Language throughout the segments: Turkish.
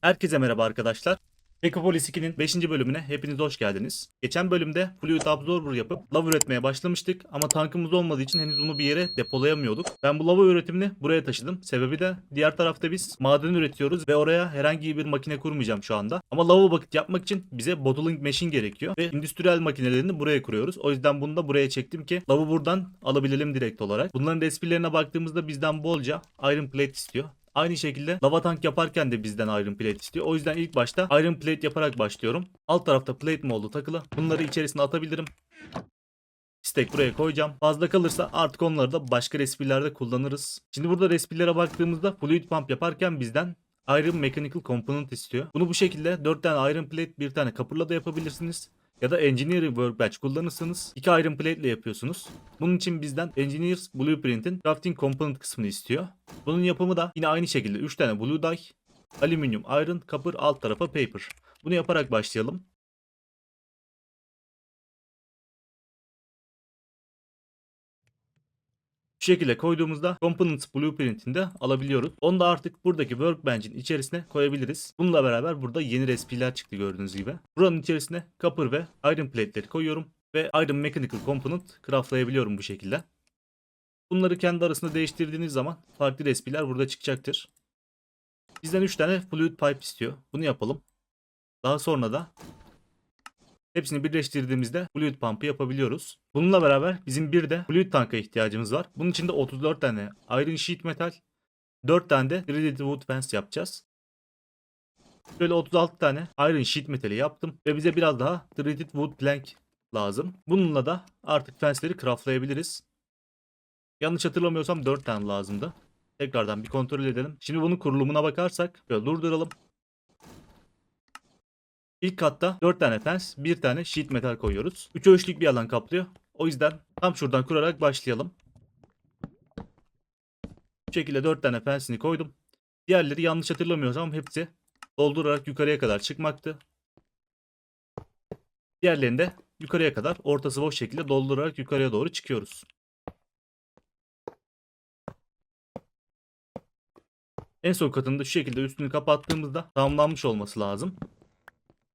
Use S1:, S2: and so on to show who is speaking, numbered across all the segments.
S1: Herkese merhaba arkadaşlar. Megapolis 2'nin 5. bölümüne hepiniz hoş geldiniz. Geçen bölümde Fluid Absorber yapıp lav üretmeye başlamıştık ama tankımız olmadığı için henüz bunu bir yere depolayamıyorduk. Ben bu lava üretimini buraya taşıdım. Sebebi de diğer tarafta biz maden üretiyoruz ve oraya herhangi bir makine kurmayacağım şu anda. Ama lava bucket yapmak için bize bottling machine gerekiyor ve endüstriyel makinelerini buraya kuruyoruz. O yüzden bunu da buraya çektim ki lavı buradan alabilelim direkt olarak. Bunların resimlerine baktığımızda bizden bolca iron plate istiyor. Aynı şekilde lava tank yaparken de bizden iron plate istiyor. O yüzden ilk başta iron plate yaparak başlıyorum. Alt tarafta plate moldu takılı. Bunları içerisine atabilirim. Stack buraya koyacağım. Fazla kalırsa artık onları da başka resipilerde kullanırız. Şimdi burada resipilere baktığımızda fluid pump yaparken bizden Iron Mechanical Component istiyor. Bunu bu şekilde 4 tane Iron Plate, bir tane Copper'la da yapabilirsiniz. Ya da Engineering Workbench kullanırsanız 2 Iron Plate ile yapıyorsunuz. Bunun için bizden Engineer's Blueprint'in Crafting Component kısmını istiyor. Bunun yapımı da yine aynı şekilde 3 tane Blue Dye, Alüminyum, Iron, Copper, alt tarafa Paper. Bunu yaparak başlayalım. Şu şekilde koyduğumuzda Components Blueprint'ini de alabiliyoruz. Onu da artık buradaki Workbench'in içerisine koyabiliriz. Bununla beraber burada yeni recipe'ler çıktı gördüğünüz gibi. Buranın içerisine Copper ve Iron Plate'leri koyuyorum. Ve Iron Mechanical Component craftlayabiliyorum bu şekilde. Bunları kendi arasında değiştirdiğiniz zaman farklı recipe'ler burada çıkacaktır. Bizden 3 tane Fluid Pipe istiyor. Bunu yapalım. Daha sonra da hepsini birleştirdiğimizde fluid pump'ı yapabiliyoruz. Bununla beraber bizim bir de fluid tank'a ihtiyacımız var. Bunun için de 34 tane iron sheet metal, 4 tane de threaded wood fence yapacağız. Böyle 36 tane iron sheet metali yaptım ve bize biraz daha threaded wood plank lazım. Bununla da artık fence'leri craftlayabiliriz. Yanlış hatırlamıyorsam 4 tane lazımdı. Tekrardan bir kontrol edelim. Şimdi bunun kurulumuna bakarsak böyle durduralım. İlk katta 4 tane fence, 1 tane sheet metal koyuyoruz. 3 ölçülük bir alan kaplıyor. O yüzden tam şuradan kurarak başlayalım. Bu şekilde 4 tane fence'ini koydum. Diğerleri yanlış hatırlamıyorsam hepsi doldurarak yukarıya kadar çıkmaktı. Diğerlerini de yukarıya kadar ortası boş şekilde doldurarak yukarıya doğru çıkıyoruz. En son katında şu şekilde üstünü kapattığımızda tamamlanmış olması lazım.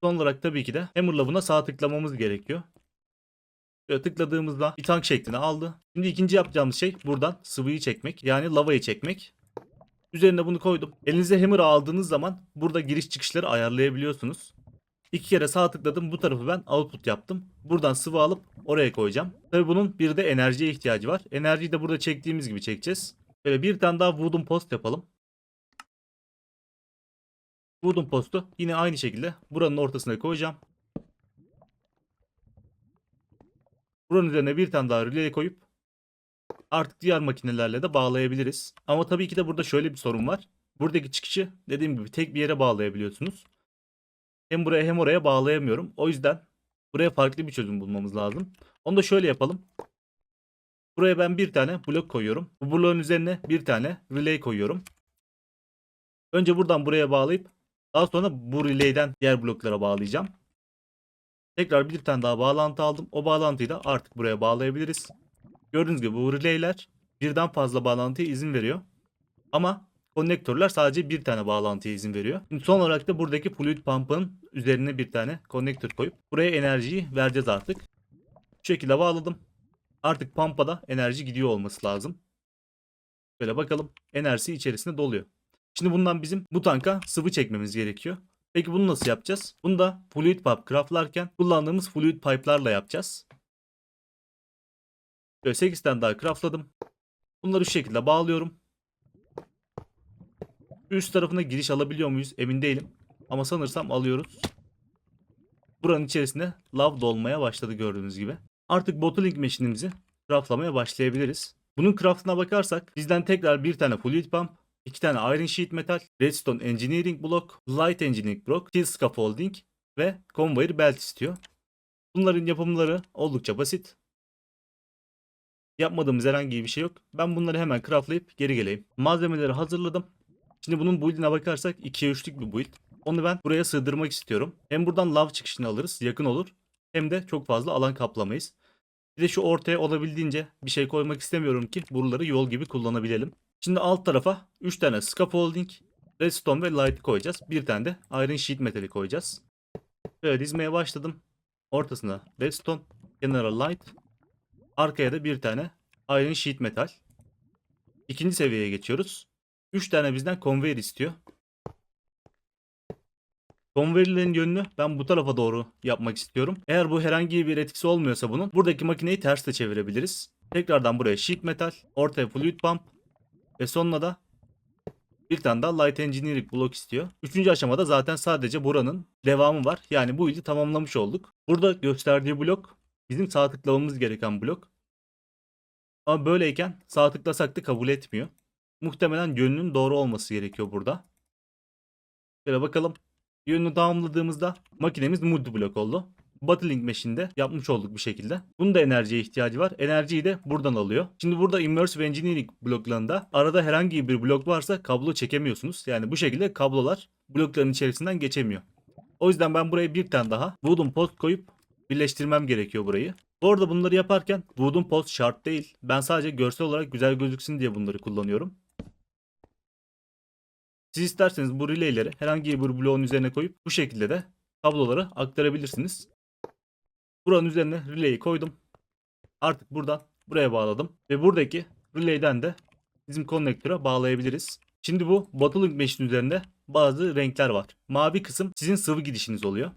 S1: Son olarak tabii ki de hammer'la buna sağ tıklamamız gerekiyor. Böyle tıkladığımızda bir tank şeklini aldı. Şimdi ikinci yapacağımız şey buradan sıvıyı çekmek. Yani lavayı çekmek. Üzerine bunu koydum. Elinize hammer aldığınız zaman burada giriş çıkışları ayarlayabiliyorsunuz. 2 kere sağ tıkladım. Bu tarafı ben output yaptım. Buradan sıvı alıp oraya koyacağım. Tabi bunun bir de enerjiye ihtiyacı var. Enerjiyi de burada çektiğimiz gibi çekeceğiz. Böyle bir tane daha wooden post yapalım. Wooden postu yine aynı şekilde buranın ortasına koyacağım. Buranın üzerine bir tane daha relay koyup artık diğer makinelerle de bağlayabiliriz. Ama tabii ki de burada şöyle bir sorun var. Buradaki çıkışı dediğim gibi tek bir yere bağlayabiliyorsunuz. Hem buraya hem oraya bağlayamıyorum. O yüzden buraya farklı bir çözüm bulmamız lazım. Onu da şöyle yapalım. Buraya ben bir tane blok koyuyorum. Bu bloğun üzerine bir tane relay koyuyorum. Önce buradan buraya bağlayıp daha sonra bu relay'den diğer bloklara bağlayacağım. Tekrar bir tane daha bağlantı aldım. O bağlantıyı da artık buraya bağlayabiliriz. Gördüğünüz gibi bu relay'ler birden fazla bağlantıya izin veriyor. Ama konnektörler sadece bir tane bağlantıya izin veriyor. Şimdi son olarak da buradaki fluid pump'ın üzerine bir tane konnektör koyup buraya enerjiyi vereceğiz artık. Bu şekilde bağladım. Artık pumpa da enerji gidiyor olması lazım. Böyle bakalım, enerjisi içerisinde doluyor. Şimdi bundan bizim bu tanka sıvı çekmemiz gerekiyor. Peki bunu nasıl yapacağız? Bunu da fluid pipe craftlarken kullandığımız fluid pipe'larla yapacağız. Böyle 8 tane daha craftladım. Bunları şu şekilde bağlıyorum. Üst tarafına giriş alabiliyor muyuz? Emin değilim. Ama sanırsam alıyoruz. Buranın içerisinde lav dolmaya başladı gördüğünüz gibi. Artık bottling machine'imizi craftlamaya başlayabiliriz. Bunun craftına bakarsak bizden tekrar bir tane fluid pump, 2 tane iron sheet metal, redstone engineering block, light engineering block, steel scaffolding ve conveyor belt istiyor. Bunların yapımları oldukça basit. Yapmadığımız herhangi bir şey yok. Ben bunları hemen craftlayıp geri geleyim. Malzemeleri hazırladım. Şimdi bunun build'ine bakarsak 2'ye 3'lük bir build. Onu ben buraya sığdırmak istiyorum. Hem buradan lav çıkışını alırız, yakın olur. Hem de çok fazla alan kaplamayız. Bir de şu ortaya olabildiğince bir şey koymak istemiyorum ki buraları yol gibi kullanabilelim. Şimdi alt tarafa 3 tane scaffolding, Redstone ve Light'ı koyacağız. Bir tane de Iron Sheet metali koyacağız. Böyle dizmeye başladım. Ortasına Redstone, kenara Light, arkaya da bir tane Iron Sheet metal. İkinci seviyeye geçiyoruz. 3 tane bizden conveyor istiyor. Konveyörlerin yönünü ben bu tarafa doğru yapmak istiyorum. Eğer bu herhangi bir etkisi olmuyorsa bunun, buradaki makineyi ters de çevirebiliriz. Tekrardan buraya sheet metal, ortaya fluid pump ve sonuna da bir tane daha light engineering blok istiyor. Üçüncü aşamada zaten sadece buranın devamı var. Yani bu ildi tamamlamış olduk. Burada gösterdiği blok bizim sağ tıklamamız gereken blok. Ama böyleyken sağ tıklasak da kabul etmiyor. Muhtemelen yönünün doğru olması gerekiyor burada. Şöyle bakalım. Yönünü tamamladığımızda makinemiz multi-blok oldu. Bottling Machine'de yapmış olduk bir şekilde. Bunun da enerjiye ihtiyacı var. Enerjiyi de buradan alıyor. Şimdi burada Immersive Engineering bloklarında arada herhangi bir blok varsa kablo çekemiyorsunuz. Yani bu şekilde kablolar blokların içerisinden geçemiyor. O yüzden ben buraya bir tane daha wooden post koyup birleştirmem gerekiyor burayı. Bu arada bunları yaparken wooden post şart değil. Ben sadece görsel olarak güzel gözüksün diye bunları kullanıyorum. Siz isterseniz bu relay'leri herhangi bir bloğun üzerine koyup bu şekilde de kabloları aktarabilirsiniz. Buranın üzerine relay'i koydum. Artık buradan buraya bağladım. Ve buradaki relay'den de bizim konnektöre bağlayabiliriz. Şimdi bu bottling mesh'in üzerinde bazı renkler var. Mavi kısım sizin sıvı gidişiniz oluyor.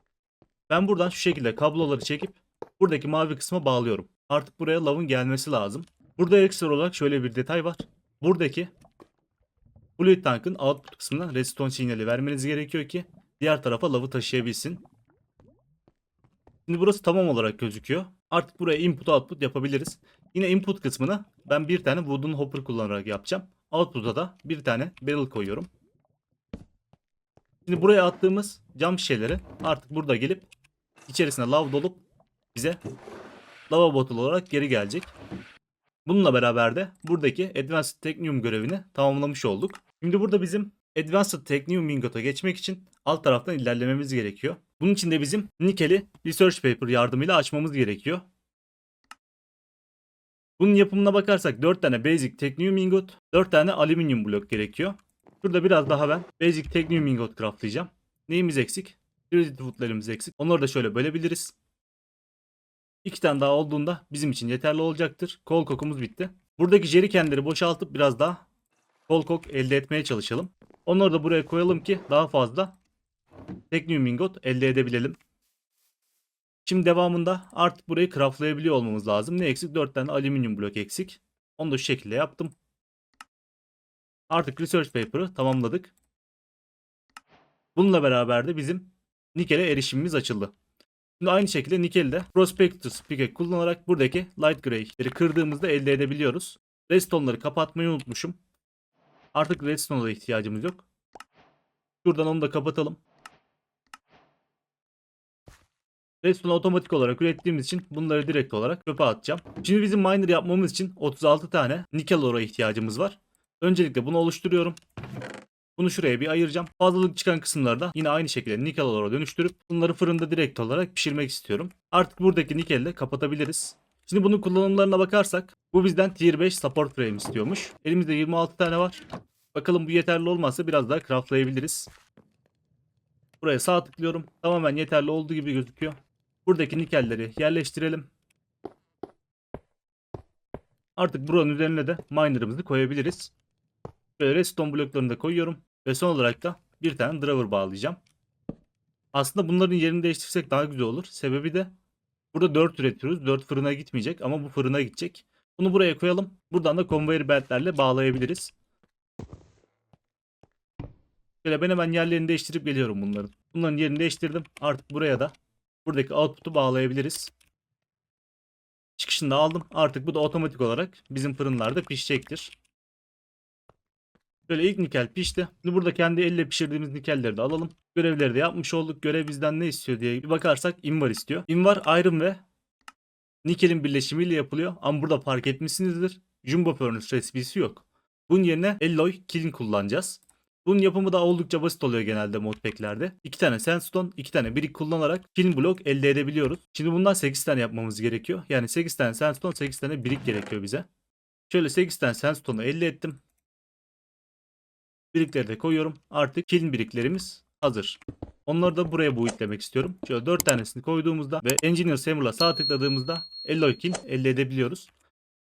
S1: Ben buradan şu şekilde kabloları çekip buradaki mavi kısma bağlıyorum. Artık buraya lavın gelmesi lazım. Burada ekstra olarak şöyle bir detay var. Buradaki fluid tankın output kısmına redstone sinyali vermeniz gerekiyor ki diğer tarafa lavı taşıyabilsin. Şimdi burası tamam olarak gözüküyor. Artık buraya input output yapabiliriz. Yine input kısmına ben bir tane wooden hopper kullanarak yapacağım. Output'a da bir tane barrel koyuyorum. Şimdi buraya attığımız cam şişeleri artık burada gelip içerisine lav dolup bize lava bottle olarak geri gelecek. Bununla beraber de buradaki Advanced Technium görevini tamamlamış olduk. Şimdi burada bizim Advanced Technium Ingot'a geçmek için alt taraftan ilerlememiz gerekiyor. Bunun için de bizim nikeli Research Paper yardımıyla açmamız gerekiyor. Bunun yapımına bakarsak 4 tane Basic Technium Ingot, 4 tane alüminyum blok gerekiyor. Şurada biraz daha ben Basic Technium Ingot craftlayacağım. Neyimiz eksik? Heredity Wood'larımız eksik. Onları da şöyle bölebiliriz. 2 tane daha olduğunda bizim için yeterli olacaktır. Kol kokumuz bitti. Buradaki jerrycanleri boşaltıp biraz daha kol kok elde etmeye çalışalım. Onları da buraya koyalım ki daha fazla Technium Ingot elde edebilelim. Şimdi devamında artık burayı craftlayabiliyor olmamız lazım. Ne eksik? 4 tane alüminyum blok eksik. Onu da şu şekilde yaptım. Artık Research Paper'ı tamamladık. Bununla beraber de bizim nikele erişimimiz açıldı. Şimdi aynı şekilde nikeli de Prospectus Pickaxe kullanarak buradaki Light Grey'leri kırdığımızda elde edebiliyoruz. Redstone'ları kapatmayı unutmuşum. Artık Redstone'a da ihtiyacımız yok. Şuradan onu da kapatalım. Redstone otomatik olarak ürettiğimiz için bunları direkt olarak çöpe atacağım. Şimdi bizim miner yapmamız için 36 tane nikel ora ihtiyacımız var. Öncelikle bunu oluşturuyorum. Bunu şuraya bir ayıracağım. Fazlalık çıkan kısımları da yine aynı şekilde nikel ora dönüştürüp bunları fırında direkt olarak pişirmek istiyorum. Artık buradaki nikeli de kapatabiliriz. Şimdi bunun kullanımlarına bakarsak bu bizden tier 5 support frame istiyormuş. Elimizde 26 tane var. Bakalım bu yeterli olmazsa biraz daha craftlayabiliriz. Buraya sağ tıklıyorum. Tamamen yeterli olduğu gibi gözüküyor. Buradaki nikelleri yerleştirelim. Artık buranın üzerine de miner'ımızı koyabiliriz. Böyle redstone bloklarını da koyuyorum. Ve son olarak da bir tane driver bağlayacağım. Aslında bunların yerini değiştirsek daha güzel olur. Sebebi de burada 4 üretiyoruz. 4 fırına gitmeyecek ama bu fırına gidecek. Bunu buraya koyalım. Buradan da conveyor beltlerle bağlayabiliriz. Şöyle ben hemen yerlerini değiştirip geliyorum bunların. Bunların yerini değiştirdim. Artık buraya da buradaki output'u bağlayabiliriz. Çıkışını da aldım. Artık bu da otomatik olarak bizim fırınlarda pişecektir. Böyle ilk nikel pişti. Şimdi burada kendi elle pişirdiğimiz nikelleri de alalım. Görevleri de yapmış olduk. Görev bizden ne istiyor diye bir bakarsak invar istiyor. İnvar iron ve nikelin birleşimiyle yapılıyor. Ama burada fark etmişsinizdir. Jumbo Furnace resipisi yok. Bunun yerine alloy kiln kullanacağız. Bunun yapımı da oldukça basit oluyor genelde modpacklerde. 2 tane sandstone, 2 tane brick kullanarak kiln blok elde edebiliyoruz. Şimdi bundan 8 tane yapmamız gerekiyor. Yani 8 tane sandstone, 8 tane brick gerekiyor bize. Şöyle 8 tane sandstone'u elde ettim. Birikleri de koyuyorum. Artık kiln biriklerimiz hazır. Onları da buraya bootlemek istiyorum. Şöyle 4 tanesini koyduğumuzda ve Engineer Sample'a sağ tıkladığımızda Alloy Kiln elde edebiliyoruz.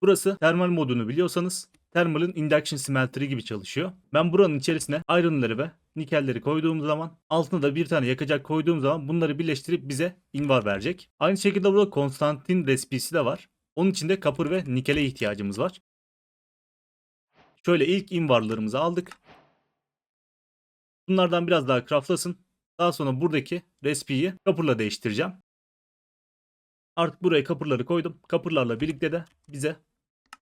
S1: Burası termal modunu biliyorsanız Thermal'ın Induction Smelter'ı gibi çalışıyor. Ben buranın içerisine iron'ları ve nikelleri koyduğum zaman altına da bir tane yakacak koyduğum zaman bunları birleştirip bize invar verecek. Aynı şekilde burada Konstantin resipisi de var. Onun için de copper ve nikele ihtiyacımız var. Şöyle ilk invarlarımızı aldık. Bunlardan biraz daha craftlasın. Daha sonra buradaki recipe'yi copper'la değiştireceğim. Artık buraya copper'ları koydum. Copper'larla birlikte de bize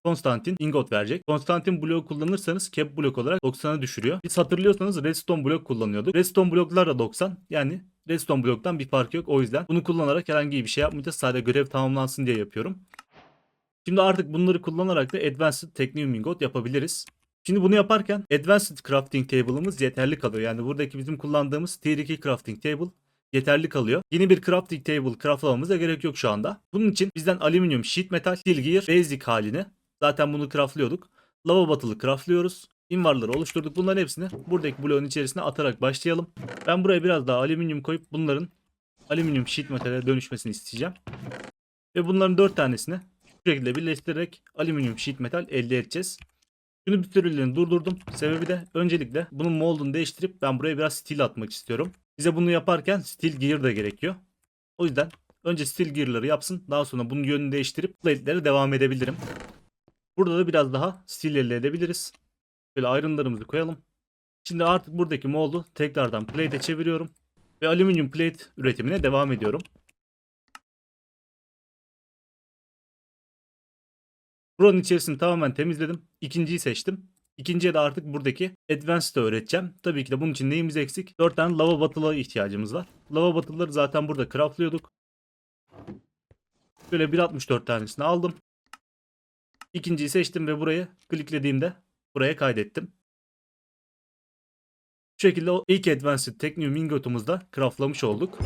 S1: Konstantin ingot verecek. Konstantin bloğu kullanırsanız cap blok olarak 90'a düşürüyor. Biz hatırlıyorsanız redstone blok kullanıyorduk. Redstone bloklar da 90. Yani redstone bloktan bir fark yok. O yüzden bunu kullanarak herhangi bir şey yapmayacağız. Sadece görev tamamlansın diye yapıyorum. Şimdi artık bunları kullanarak da Advanced Technium Ingot yapabiliriz. Şimdi bunu yaparken Advanced Crafting Table'ımız yeterli kalıyor. Yani buradaki bizim kullandığımız Tier 2 Crafting Table yeterli kalıyor. Yeni bir Crafting Table craftlamamıza gerek yok şu anda. Bunun için bizden alüminyum, sheet metal, steel gear, basic halini zaten bunu craftlıyorduk. Lava bottle'ı craftlıyoruz. Invarları oluşturduk. Bunların hepsini buradaki bloğun içerisine atarak başlayalım. Ben buraya biraz daha alüminyum koyup bunların alüminyum sheet metale dönüşmesini isteyeceğim. Ve bunların 4 tanesini bu şekilde birleştirerek alüminyum sheet metal elde edeceğiz. Şunu bir süreliğine durdurdum. Sebebi de öncelikle bunun moldunu değiştirip ben buraya biraz steel atmak istiyorum. Bize bunu yaparken steel gear da gerekiyor. O yüzden önce steel gear'ları yapsın. Daha sonra bunun yönünü değiştirip plate'lere devam edebilirim. Burada da biraz daha steel elde edebiliriz. Böyle iron'larımızı koyalım. Şimdi artık buradaki moldu tekrardan plate'e çeviriyorum. Ve alüminyum plate üretimine devam ediyorum. Buranın içerisini tamamen temizledim. İkinciyi seçtim. İkinciye de artık buradaki Advanced'ı öğreteceğim. Tabii ki de bunun için neyimiz eksik? 4 tane lava bottle'a ihtiyacımız var. Lava bottle'ları zaten burada craftlıyorduk. Böyle 1.64 tanesini aldım. İkinciyi seçtim ve burayı kliklediğimde buraya kaydettim. Bu şekilde o ilk Advanced Technium Ingot'umuzu da craftlamış olduk.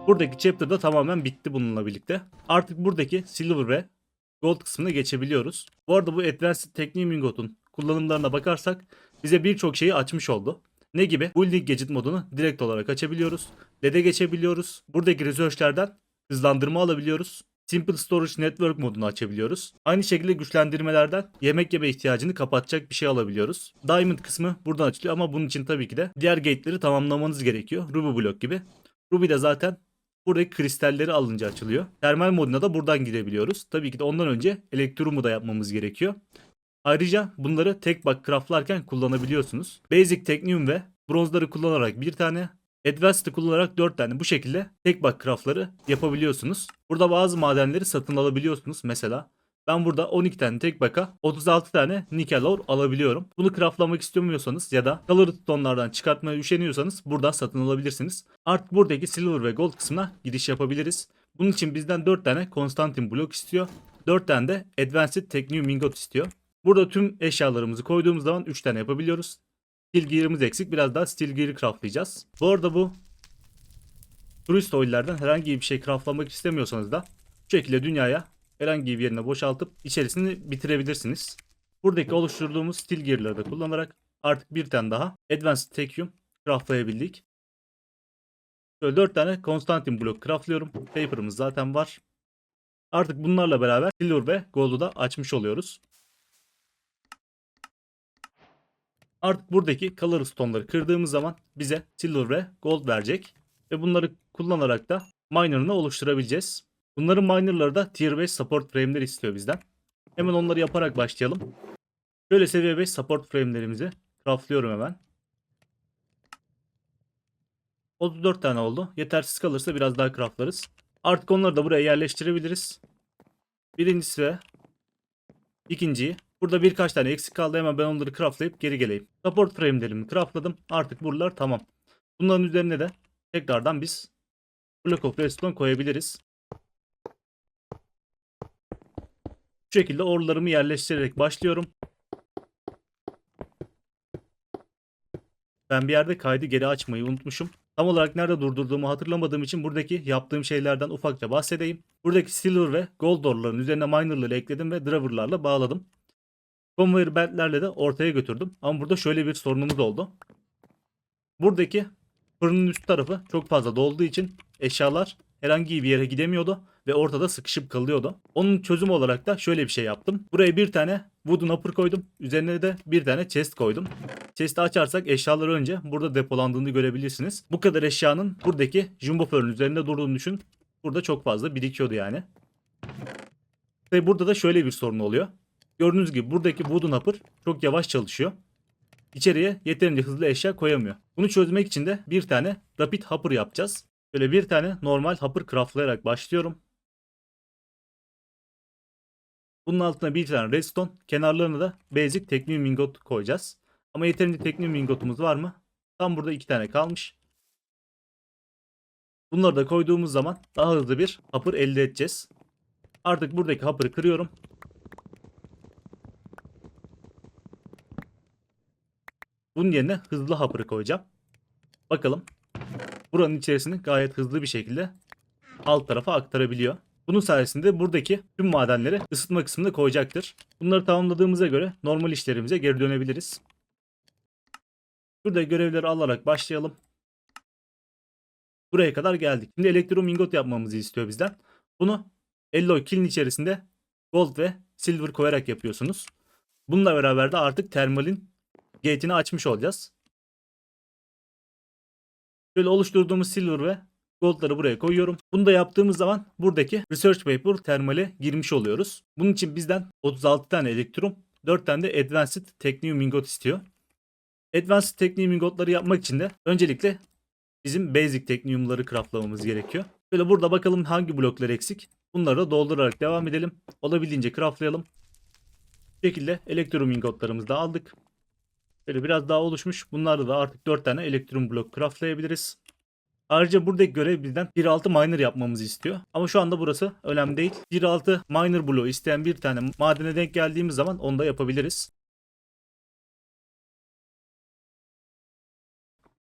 S1: Buradaki chapter da tamamen bitti bununla birlikte. Artık buradaki silver ve gold kısmına geçebiliyoruz. Bu arada bu Advanced Technium Ingot'un kullanımlarına bakarsak bize birçok şeyi açmış oldu. Ne gibi? Building Gadget modunu direkt olarak açabiliyoruz. LED'e geçebiliyoruz. Buradaki research'lerden hızlandırma alabiliyoruz. Simple Storage Network modunu açabiliyoruz. Aynı şekilde güçlendirmelerden yemek yeme ihtiyacını kapatacak bir şey alabiliyoruz. Diamond kısmı buradan açılıyor ama bunun için tabii ki de diğer gate'leri tamamlamanız gerekiyor. Ruby Block gibi. Ruby de zaten buradaki kristalleri alınca açılıyor. Termal moduna da buradan girebiliyoruz. Tabii ki de ondan önce elektromu da yapmamız gerekiyor. Ayrıca bunları tek bak craftlarken kullanabiliyorsunuz. Basic, Technium ve bronzları kullanarak bir tane, Advanced'ı kullanarak 4 tane bu şekilde tek bak craftları yapabiliyorsunuz. Burada bazı madenleri satın alabiliyorsunuz. Mesela ben burada 12 tane tek baka 36 tane nickel ore alabiliyorum. Bunu craftlamak istemiyorsanız ya da color stone'lardan çıkartmaya üşeniyorsanız buradan satın alabilirsiniz. Artık buradaki silver ve gold kısmına giriş yapabiliriz. Bunun için bizden 4 tane Constantin blok istiyor. 4 tane de Advanced Technium Ingot istiyor. Burada tüm eşyalarımızı koyduğumuz zaman 3 tane yapabiliyoruz. Steel gear'ımız eksik. Biraz daha steel gear'ı craftlayacağız. Bu arada bu Cruise oil'lerden herhangi bir şey craftlamak istemiyorsanız da bu şekilde dünyaya herhangi bir yerine boşaltıp içerisini bitirebilirsiniz. Buradaki oluşturduğumuz steel gear'ları da kullanarak artık bir tane daha Advanced Technium craftlayabildik. Şöyle 4 tane Constantin blok craftlıyorum. Paper'ımız zaten var. Artık bunlarla beraber silver ve gold'u da açmış oluyoruz. Artık buradaki color stone'ları kırdığımız zaman bize silver ve gold verecek. Ve bunları kullanarak da miner'ını oluşturabileceğiz. Bunların miner'ları da tier 5 support frame'leri istiyor bizden. Hemen onları yaparak başlayalım. Şöyle seviye 5 support frame'lerimizi craftlıyorum hemen. 34 tane oldu. Yetersiz kalırsa biraz daha craftlarız. Artık onları da buraya yerleştirebiliriz. Birincisi ve ikinciyi. Burada birkaç tane eksik kaldı. Hemen ben onları craftlayıp geri geleyim. Support frame'lerimi craftladım. Artık buralar tamam. Bunların üzerine de tekrardan biz Block of Redstone koyabiliriz. Bu şekilde orlarımı yerleştirerek başlıyorum. Ben bir yerde kaydı geri açmayı unutmuşum. Tam olarak nerede durdurduğumu hatırlamadığım için buradaki yaptığım şeylerden ufakça bahsedeyim. Buradaki silver ve gold orların üzerine miner'ları ekledim ve driver'larla bağladım. Conveyor beltlerle de ortaya götürdüm. Ama burada şöyle bir sorunumuz oldu. Buradaki fırının üst tarafı çok fazla dolduğu için eşyalar herhangi bir yere gidemiyordu ve ortada sıkışıp kalıyordu. Onun çözümü olarak da şöyle bir şey yaptım. Buraya bir tane wooden upper koydum. Üzerine de bir tane chest koydum. Chest'i açarsak eşyaları önce burada depolandığını görebilirsiniz. Bu kadar eşyanın buradaki jumbo fırının üzerinde durduğunu düşün. Burada çok fazla birikiyordu yani. Ve burada da şöyle bir sorun oluyor. Gördüğünüz gibi buradaki wooden upper çok yavaş çalışıyor. İçeriye yeterince hızlı eşya koyamıyor. Bunu çözmek için de bir tane rapid hopper yapacağız. Böyle bir tane normal hopper craftlayarak başlıyorum. Bunun altına bir tane redstone, kenarlarına da basic tekniğim ingot koyacağız. Ama yeterince tekniğim ingotumuz var mı? Tam burada 2 tane kalmış. Bunları da koyduğumuz zaman daha hızlı bir hopper elde edeceğiz. Artık buradaki hopper'ı kırıyorum. Bunun yerine hızlı hopper'ı koyacağım. Bakalım. Buranın içerisini gayet hızlı bir şekilde alt tarafa aktarabiliyor. Bunun sayesinde buradaki tüm madenleri ısıtma kısmına koyacaktır. Bunları tamamladığımıza göre normal işlerimize geri dönebiliriz. Burada görevleri alarak başlayalım. Buraya kadar geldik. Şimdi elektromingot yapmamızı istiyor bizden. Bunu alloy kilin içerisinde gold ve silver koyarak yapıyorsunuz. Bununla beraber de artık termalin gate'ini açmış olacağız. Böyle oluşturduğumuz silver ve goldları buraya koyuyorum. Bunu da yaptığımız zaman buradaki research paper termale girmiş oluyoruz. Bunun için bizden 36 tane elektrum, 4 tane de advanced technium ingot istiyor. Advanced technium ingotları yapmak için de öncelikle bizim basic tekniumları craftlamamız gerekiyor. Böyle burada bakalım hangi bloklar eksik. Bunları da doldurarak devam edelim. Olabildiğince craftlayalım. Bu şekilde elektrum ingotlarımızı da aldık. Böyle biraz daha oluşmuş. Bunlarda da artık 4 tane elektrum blok craftlayabiliriz. Ayrıca buradaki görev bizden 1.6 miner yapmamızı istiyor. Ama şu anda burası önemli değil. 1.6 miner bloğu isteyen bir tane madene denk geldiğimiz zaman onu da yapabiliriz.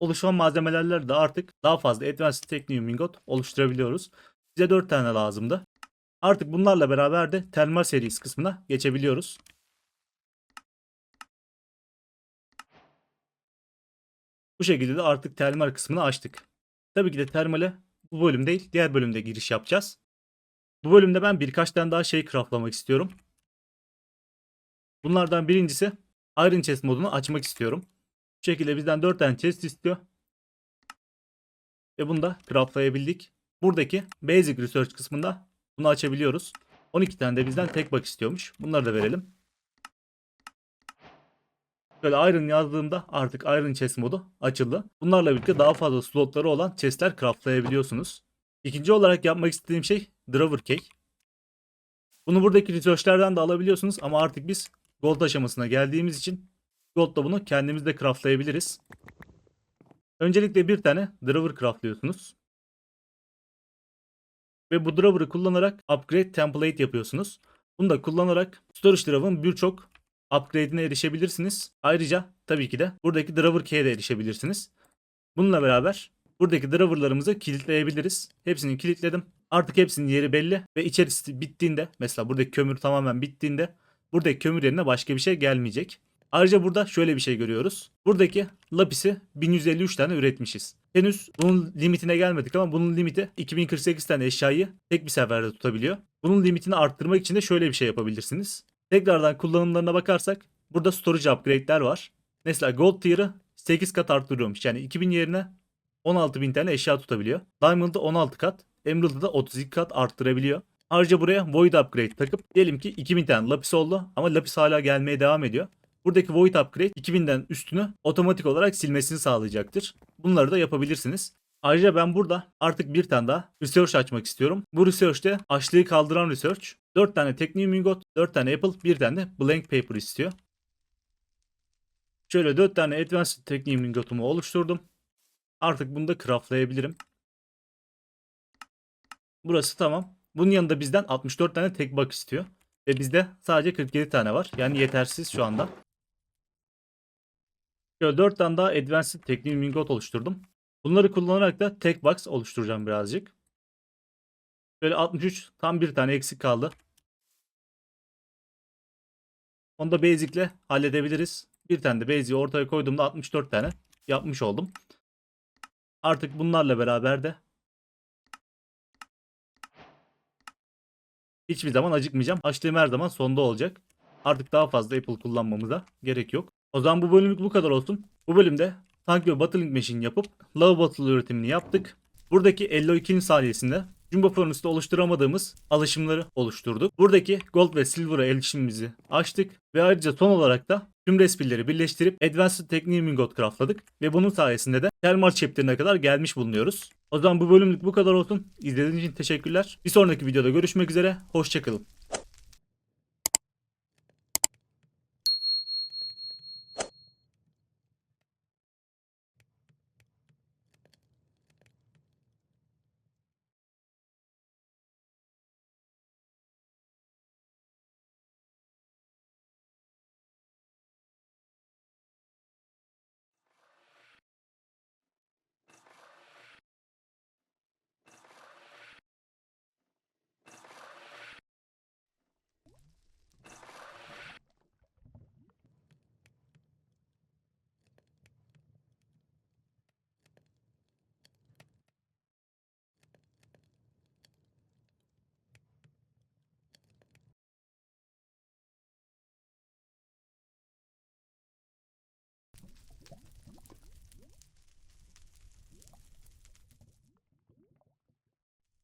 S1: Oluşan malzemelerle de artık daha fazla Advanced Technium Ingot oluşturabiliyoruz. Bize 4 tane lazımdı. Artık bunlarla beraber de termal serisi kısmına geçebiliyoruz. Bu şekilde de artık termal kısmını açtık. Tabii ki de termale bu bölüm değil, diğer bölümde giriş yapacağız. Bu bölümde ben birkaç tane daha şey craftlamak istiyorum. Bunlardan birincisi Iron Chest modunu açmak istiyorum. Bu şekilde bizden 4 tane chest istiyor. Ve bunu da craftlayabildik. Buradaki Basic Research kısmında bunu açabiliyoruz. 12 tane de bizden tek box istiyormuş. Bunları da verelim. Böyle Iron yazdığımda artık Iron Chest modu açıldı. Bunlarla birlikte daha fazla slotları olan chestler craftlayabiliyorsunuz. İkinci olarak yapmak istediğim şey Drawer Cake. Bunu buradaki research'lerden de alabiliyorsunuz ama artık biz gold aşamasına geldiğimiz için gold'da bunu kendimiz de craftlayabiliriz. Öncelikle bir tane drawer craftlıyorsunuz. Ve bu drawer'ı kullanarak upgrade template yapıyorsunuz. Bunu da kullanarak storage draw'ın birçok upgrade'ine erişebilirsiniz. Ayrıca tabii ki de buradaki drawer key'e de erişebilirsiniz. Bununla beraber buradaki drawer'larımızı kilitleyebiliriz. Hepsini kilitledim. Artık hepsinin yeri belli ve içerisi bittiğinde, mesela buradaki kömür tamamen bittiğinde buradaki kömür yerine başka bir şey gelmeyecek. Ayrıca burada şöyle bir şey görüyoruz. Buradaki lapisi 1153 tane üretmişiz. Henüz bunun limitine gelmedik ama bunun limiti 2048 tane eşyayı tek bir seferde tutabiliyor. Bunun limitini arttırmak için de şöyle bir şey yapabilirsiniz. Tekrardan kullanımlarına bakarsak burada storage upgrade'ler var. Mesela gold tier'ı 8 kat arttırıyormuş. Yani 2000 yerine 16.000 tane eşya tutabiliyor. Diamond'ı 16 kat, Emerald'ı da 32 kat arttırabiliyor. Ayrıca buraya Void Upgrade takıp diyelim ki 2000 tane lapis oldu ama lapis hala gelmeye devam ediyor. Buradaki Void Upgrade 2000'den üstünü otomatik olarak silmesini sağlayacaktır. Bunları da yapabilirsiniz. Ayrıca ben burada artık bir tane daha research açmak istiyorum. Bu research'te açlığı kaldıran research. 4 tane Technium Ingot, 4 tane Apple, 1 tane de Blank Paper istiyor. Şöyle 4 tane Advanced Technium Ingot'umu oluşturdum. Artık bunu da craftlayabilirim. Burası tamam. Bunun yanında bizden 64 tane tek box istiyor. Ve bizde sadece 47 tane var. Yani yetersiz şu anda. Şöyle 4 tane daha Advanced Technium Ingot oluşturdum. Bunları kullanarak da tek box oluşturacağım birazcık. Şöyle 63, tam bir tane eksik kaldı. Onu da Basic'le halledebiliriz. Bir tane de Basic'i ortaya koyduğumda 64 tane yapmış oldum. Artık bunlarla beraber de hiçbir zaman acıkmayacağım. Açlığım her zaman sonda olacak. Artık daha fazla Apple kullanmamıza gerek yok. O zaman bu bölümlük bu kadar olsun. Bu bölümde tank ve battling machine yapıp lava bottle üretimini yaptık. Buradaki 52'nin saniyesinde Jumbo Furnace'da oluşturamadığımız alışımları oluşturduk. Buradaki Gold ve Silver'a erişimimizi açtık. Ve ayrıca son olarak da tüm respilleri birleştirip Advanced Technique Ingot craftladık. Ve bunun sayesinde de Thermal Chapter'ına kadar gelmiş bulunuyoruz. O zaman bu bölümlük bu kadar olsun. İzlediğiniz için teşekkürler. Bir sonraki videoda görüşmek üzere. Hoşçakalın.